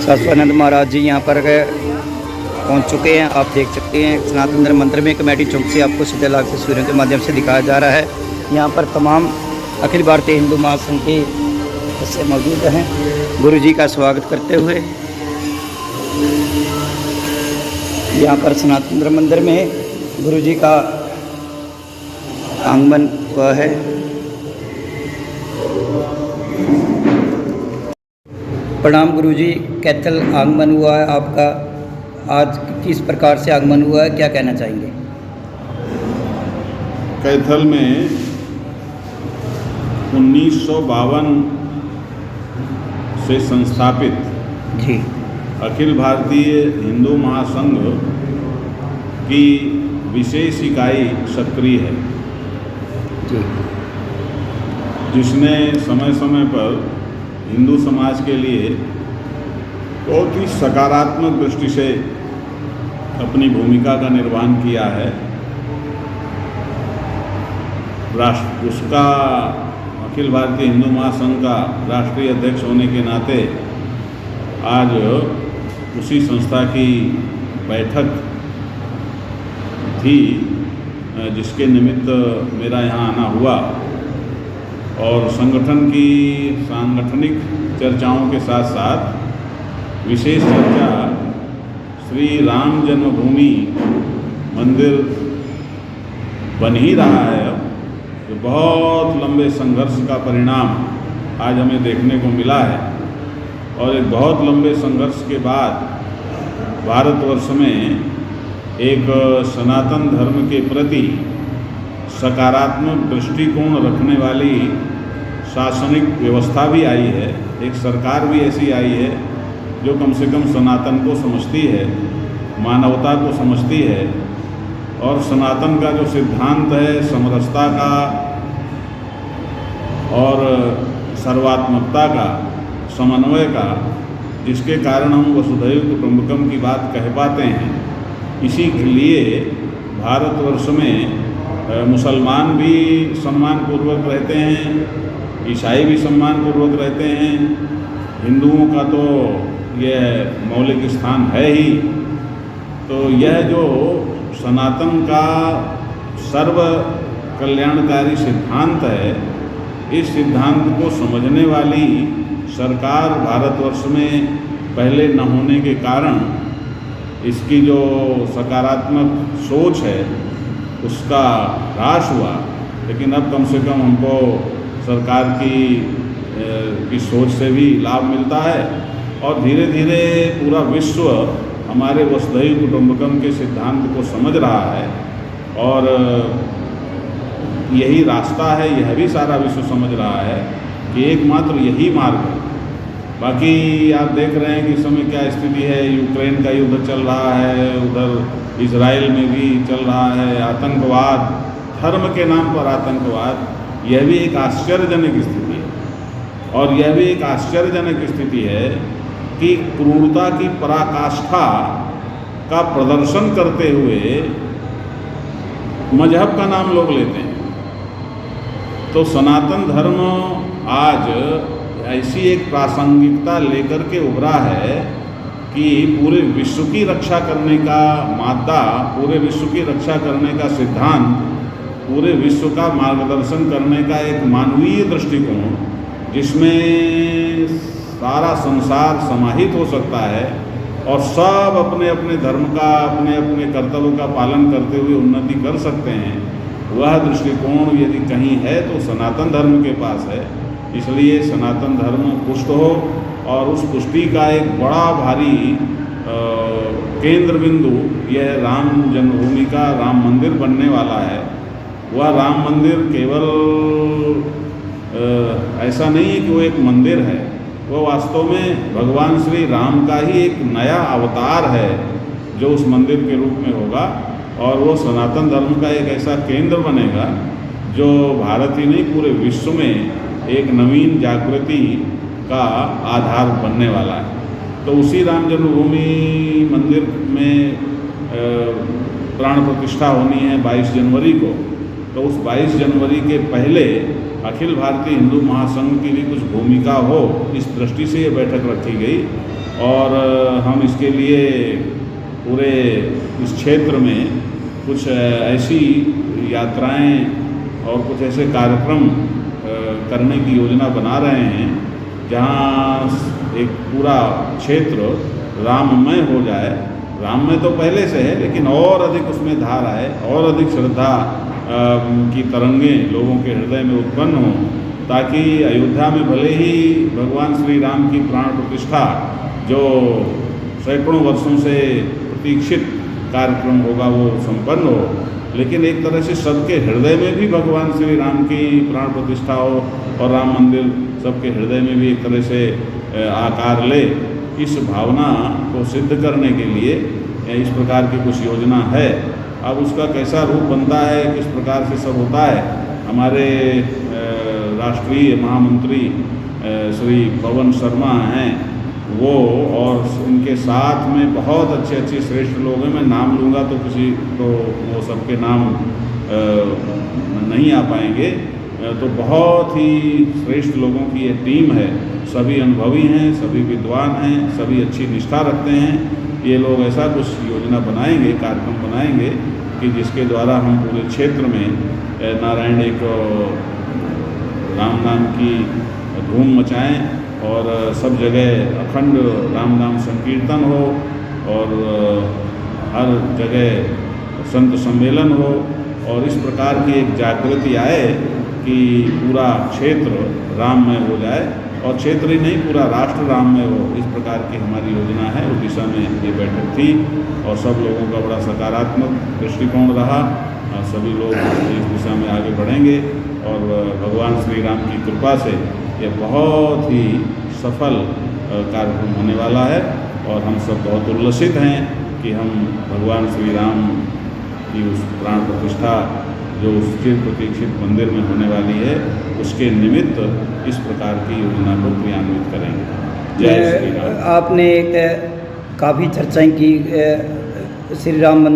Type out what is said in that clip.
सच्चिदानंद महाराज जी यहाँ पर पहुँच चुके हैं। आप देख सकते हैं सनातन धर्म मंदिर में कमेटी चौक से आपको सीधे लाइव तस्वीरों के माध्यम से दिखाया जा रहा है। यहाँ पर तमाम अखिल भारतीय हिंदू महासंघ के सदस्य मौजूद हैं गुरु जी का स्वागत करते हुए। यहाँ पर सनातन धर्म मंदिर में गुरु जी का आगमन हुआ है। प्रणाम गुरु जी, कैथल आगमन हुआ है आपका, आज किस प्रकार से आगमन हुआ है, क्या कहना चाहेंगे? कैथल में 1952 से संस्थापित जी अखिल भारतीय हिंदू महासंघ की विशेष इकाई सक्रिय है, जी, जिसने समय समय पर हिंदू समाज के लिए बहुत ही सकारात्मक दृष्टि से अपनी भूमिका का निर्वहन किया है। उसका अखिल भारतीय हिंदू महासंघ का राष्ट्रीय अध्यक्ष होने के नाते आज उसी संस्था की बैठक थी, जिसके निमित्त मेरा यहाँ आना हुआ और संगठन की सांगठनिक चर्चाओं के साथ साथ विशेष चर्चा श्री राम जन्मभूमि मंदिर बन ही रहा है अब, जो बहुत लंबे संघर्ष का परिणाम आज हमें देखने को मिला है। और एक बहुत लंबे संघर्ष के बाद भारतवर्ष में एक सनातन धर्म के प्रति सकारात्मक दृष्टिकोण रखने वाली शासनिक व्यवस्था भी आई है, एक सरकार भी ऐसी आई है जो कम से कम सनातन को समझती है, मानवता को समझती है और सनातन का जो सिद्धांत है समरसता का और सर्वात्मकता का, समन्वय का, जिसके कारण हम वसुधैव कुटुंबकम की बात कह पाते हैं। इसी के लिए भारतवर्ष में मुसलमान भी सम्मानपूर्वक रहते हैं, ईसाई भी सम्मानपूर्वक रहते हैं, हिंदुओं का तो यह मौलिक स्थान है ही। तो यह जो सनातन का सर्व कल्याणकारी सिद्धांत है, इस सिद्धांत को समझने वाली सरकार भारतवर्ष में पहले न होने के कारण इसकी जो सकारात्मक सोच है उसका ह्रास हुआ। लेकिन अब कम से कम हमको सरकार की सोच से भी लाभ मिलता है और धीरे धीरे पूरा विश्व हमारे वसुधैव कुटुंबकम के सिद्धांत को समझ रहा है और यही रास्ता है, यह भी सारा विश्व समझ रहा है कि एकमात्र यही मार्ग है। बाकी आप देख रहे हैं कि इस समय क्या स्थिति है, यूक्रेन का युद्ध चल रहा है, उधर इजराइल में भी चल रहा है, आतंकवाद, धर्म के नाम पर आतंकवाद, यह भी एक आश्चर्यजनक स्थिति है। और यह भी एक आश्चर्यजनक स्थिति है कि क्रूरता की पराकाष्ठा का प्रदर्शन करते हुए मजहब का नाम लोग लेते हैं। तो सनातन धर्म आज ऐसी एक प्रासंगिकता लेकर के उभरा है कि पूरे विश्व की रक्षा करने का मादा, पूरे विश्व की रक्षा करने का सिद्धांत, पूरे विश्व का मार्गदर्शन करने का एक मानवीय दृष्टिकोण, जिसमें सारा संसार समाहित हो सकता है और सब अपने अपने धर्म का, अपने अपने कर्तव्य का पालन करते हुए उन्नति कर सकते हैं, वह दृष्टिकोण यदि कहीं है तो सनातन धर्म के पास है। इसलिए सनातन धर्म पुष्ट हो और उस पुष्टि का एक बड़ा भारी केंद्र बिंदु यह राम जन्मभूमि का राम मंदिर बनने वाला है। वह राम मंदिर केवल ऐसा नहीं है कि वो एक मंदिर है, वो वास्तव में भगवान श्री राम का ही एक नया अवतार है जो उस मंदिर के रूप में होगा और वो सनातन धर्म का एक ऐसा केंद्र बनेगा जो भारत ही नहीं पूरे विश्व में एक नवीन जागृति का आधार बनने वाला है। तो उसी राम जन्मभूमि मंदिर में प्राण प्रतिष्ठा होनी है 22 जनवरी को। तो उस 22 जनवरी के पहले अखिल भारतीय हिंदू महासंघ की भी कुछ भूमिका हो, इस दृष्टि से ये बैठक रखी गई और हम इसके लिए पूरे इस क्षेत्र में कुछ ऐसी यात्राएं और कुछ ऐसे कार्यक्रम करने की योजना बना रहे हैं जहां एक पूरा क्षेत्र राममय हो जाए। राममय तो पहले से है, लेकिन और अधिक उसमें धार आए और अधिक श्रद्धा की तरंगें लोगों के हृदय में उत्पन्न हों, ताकि अयोध्या में भले ही भगवान श्री राम की प्राण प्रतिष्ठा जो सैकड़ों वर्षों से प्रतीक्षित कार्यक्रम होगा वो संपन्न हो, लेकिन एक तरह से सबके हृदय में भी भगवान श्री राम की प्राण प्रतिष्ठा हो और राम मंदिर सबके हृदय में भी एक तरह से आकार ले। इस भावना को सिद्ध करने के लिए इस प्रकार की कुछ योजना है। अब उसका कैसा रूप बनता है, किस प्रकार से सब होता है, हमारे राष्ट्रीय महामंत्री श्री पवन शर्मा हैं वो, और उनके साथ में बहुत अच्छे श्रेष्ठ लोग हैं। मैं नाम लूँगा तो किसी तो वो सबके नाम नहीं आ पाएंगे, तो बहुत ही श्रेष्ठ लोगों की ये टीम है। सभी अनुभवी हैं, सभी विद्वान हैं, सभी अच्छी निष्ठा रखते हैं। ये लोग ऐसा कुछ योजना बनाएंगे, कार्यक्रम बनाएंगे कि जिसके द्वारा हम पूरे क्षेत्र में नारायण एक राम नाम की धूम मचाएं और सब जगह अखंड राम नाम संकीर्तन हो और हर जगह संत सम्मेलन हो और इस प्रकार की एक जागृति आए कि पूरा क्षेत्र राममय हो जाए और क्षेत्र ही नहीं पूरा राष्ट्र राममय हो। इस प्रकार की हमारी योजना है। उस दिशा में ये बैठक थी और सब लोगों का बड़ा सकारात्मक दृष्टिकोण रहा। सभी लोग इस दिशा में आगे बढ़ेंगे और भगवान श्री राम की कृपा से ये बहुत ही सफल कार्यक्रम होने वाला है और हम सब बहुत उल्लसित हैं कि हम भगवान श्री राम की उस प्राण प्रतिष्ठा जो उस चिर प्रतीक्षित मंदिर में होने वाली है उसके निमित्त इस प्रकार की योजना को क्रियान्वित करेंगे। जय श्री राम। आपने काफ़ी चर्चाएं की श्री राम मंदिर